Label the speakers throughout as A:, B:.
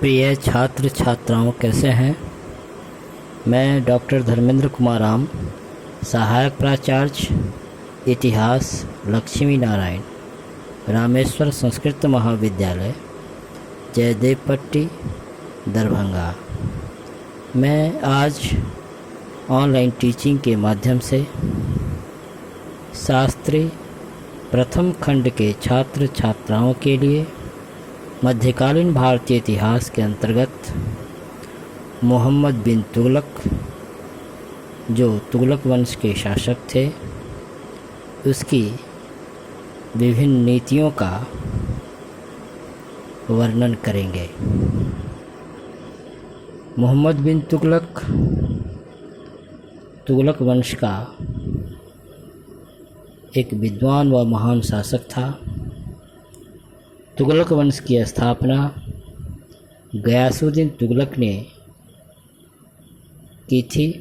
A: प्रिय छात्र छात्राओं, कैसे हैं। मैं डॉक्टर धर्मेंद्र कुमार राम, सहायक प्राचार्य इतिहास, लक्ष्मी नारायण, रामेश्वर संस्कृत महाविद्यालय, जयदेवपट्टी, दरभंगा। मैं आज ऑनलाइन टीचिंग के माध्यम से शास्त्री प्रथम खंड के छात्र छात्राओं के लिए मध्यकालीन भारतीय इतिहास के अंतर्गत मोहम्मद बिन तुगलक, जो तुगलक वंश के शासक थे, उसकी विभिन्न नीतियों का वर्णन करेंगे। मोहम्मद बिन तुगलक तुगलक वंश का एक विद्वान व महान शासक था। तुगलक वंश की स्थापना गयासुद्दीन तुगलक ने की थी।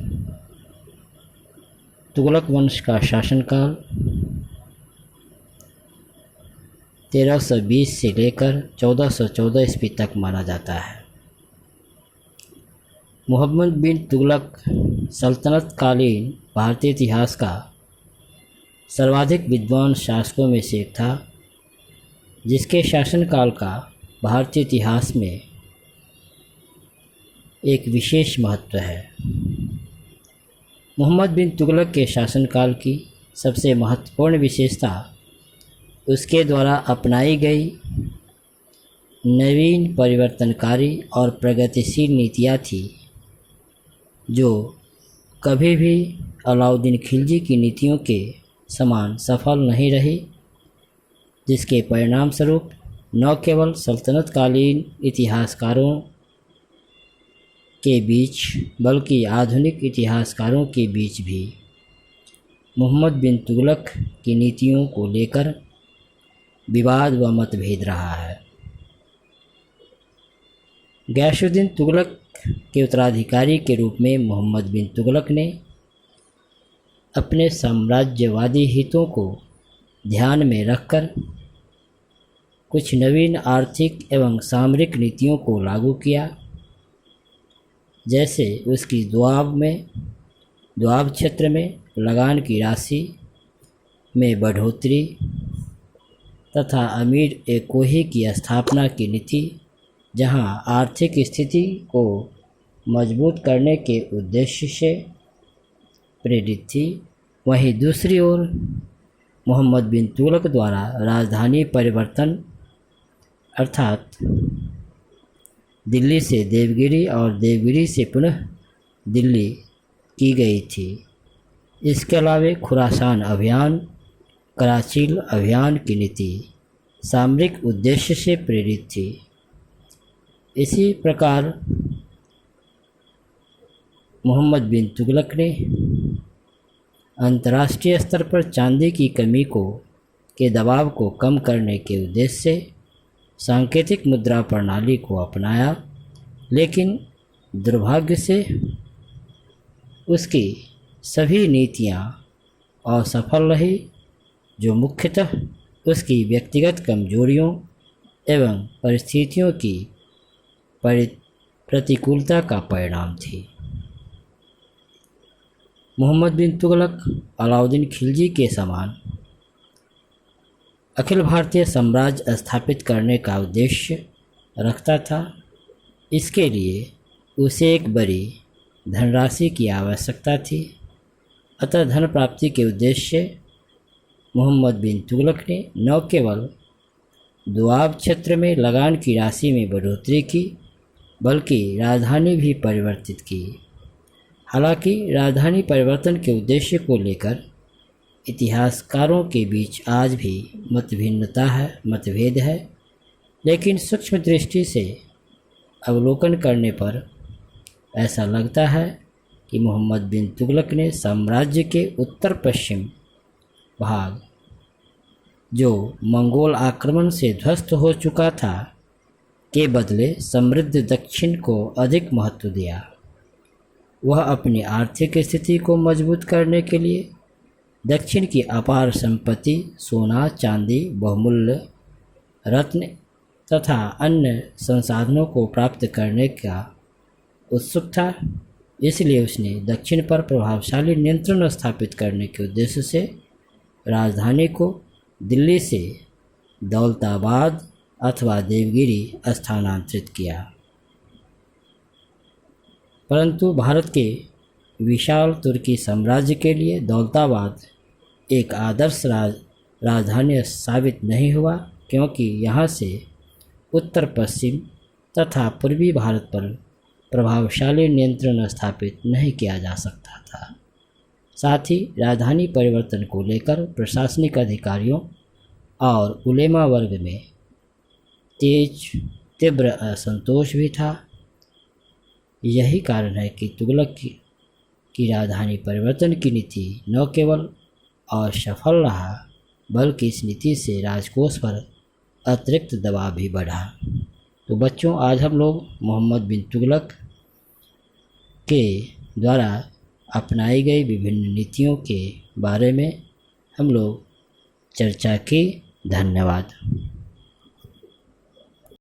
A: तुगलक वंश का शासनकाल 1320 से लेकर 1414 ईस्वी तक माना जाता है। मोहम्मद बिन तुगलक सल्तनत कालीन भारतीय इतिहास का सर्वाधिक विद्वान शासकों में से एक था, जिसके शासनकाल का भारतीय इतिहास में एक विशेष महत्व है। मोहम्मद बिन तुगलक के शासनकाल की सबसे महत्वपूर्ण विशेषता उसके द्वारा अपनाई गई नवीन, परिवर्तनकारी और प्रगतिशील नीतियाँ थी, जो कभी भी अलाउद्दीन खिलजी की नीतियों के समान सफल नहीं रही, जिसके परिणाम स्वरूप न केवल सल्तनतकालीन इतिहासकारों के बीच बल्कि आधुनिक इतिहासकारों के बीच भी मोहम्मद बिन तुगलक की नीतियों को लेकर विवाद व मतभेद रहा है। गयासुद्दीन तुगलक के उत्तराधिकारी के रूप में मोहम्मद बिन तुगलक ने अपने साम्राज्यवादी हितों को ध्यान में रखकर कुछ नवीन आर्थिक एवं सामरिक नीतियों को लागू किया, जैसे उसकी दोआब क्षेत्र में लगान की राशि में बढ़ोतरी तथा अमीर-ए-कोही की स्थापना की नीति, जहां आर्थिक स्थिति को मजबूत करने के उद्देश्य से प्रेरित थी। वहीं दूसरी ओर मोहम्मद बिन तुगलक द्वारा राजधानी परिवर्तन अर्थात दिल्ली से देवगिरी और देवगिरी से पुनः दिल्ली की गई थी। इसके अलावा खुरासान अभियान, कराचील अभियान की नीति सामरिक उद्देश्य से प्रेरित थी। इसी प्रकार मोहम्मद बिन तुगलक ने अंतर्राष्ट्रीय स्तर पर चांदी की कमी के दबाव को कम करने के उद्देश्य से सांकेतिक मुद्रा प्रणाली को अपनाया, लेकिन दुर्भाग्य से उसकी सभी नीतियां असफल रही, जो मुख्यतः उसकी व्यक्तिगत कमजोरियों एवं परिस्थितियों की प्रतिकूलता का परिणाम थी। मोहम्मद बिन तुगलक अलाउद्दीन खिलजी के समान अखिल भारतीय साम्राज्य स्थापित करने का उद्देश्य रखता था। इसके लिए उसे एक बड़ी धनराशि की आवश्यकता थी। अतः धन प्राप्ति के उद्देश्य से मोहम्मद बिन तुगलक ने न केवल दोआब क्षेत्र में लगान की राशि में बढ़ोतरी की, बल्कि राजधानी भी परिवर्तित की। हालांकि राजधानी परिवर्तन के उद्देश्य को लेकर इतिहासकारों के बीच आज भी मतभेद है, लेकिन सूक्ष्म दृष्टि से अवलोकन करने पर ऐसा लगता है कि मोहम्मद बिन तुगलक ने साम्राज्य के उत्तर पश्चिम भाग, जो मंगोल आक्रमण से ध्वस्त हो चुका था, के बदले समृद्ध दक्षिण को अधिक महत्व दिया। वह अपनी आर्थिक स्थिति को मजबूत करने के लिए दक्षिण की अपार संपत्ति, सोना, चांदी, बहुमूल्य रत्न तथा अन्य संसाधनों को प्राप्त करने का उत्सुक था। इसलिए उसने दक्षिण पर प्रभावशाली नियंत्रण स्थापित करने के उद्देश्य से राजधानी को दिल्ली से दौलताबाद अथवा देवगिरी स्थानांतरित किया। परंतु भारत के विशाल तुर्की साम्राज्य के लिए दौलताबाद एक आदर्श राजधानी साबित नहीं हुआ, क्योंकि यहाँ से उत्तर पश्चिम तथा पूर्वी भारत पर प्रभावशाली नियंत्रण स्थापित नहीं किया जा सकता था। साथ ही राजधानी परिवर्तन को लेकर प्रशासनिक अधिकारियों और उलेमा वर्ग में तीव्र असंतोष भी था। यही कारण है कि तुगलक की राजधानी परिवर्तन की नीति न केवल असफल रहा, बल्कि इस नीति से राजकोष पर अतिरिक्त दबाव भी बढ़ा। तो बच्चों, आज हम लोग मोहम्मद बिन तुगलक के द्वारा अपनाई गई विभिन्न नीतियों के बारे में हम लोग चर्चा की। धन्यवाद।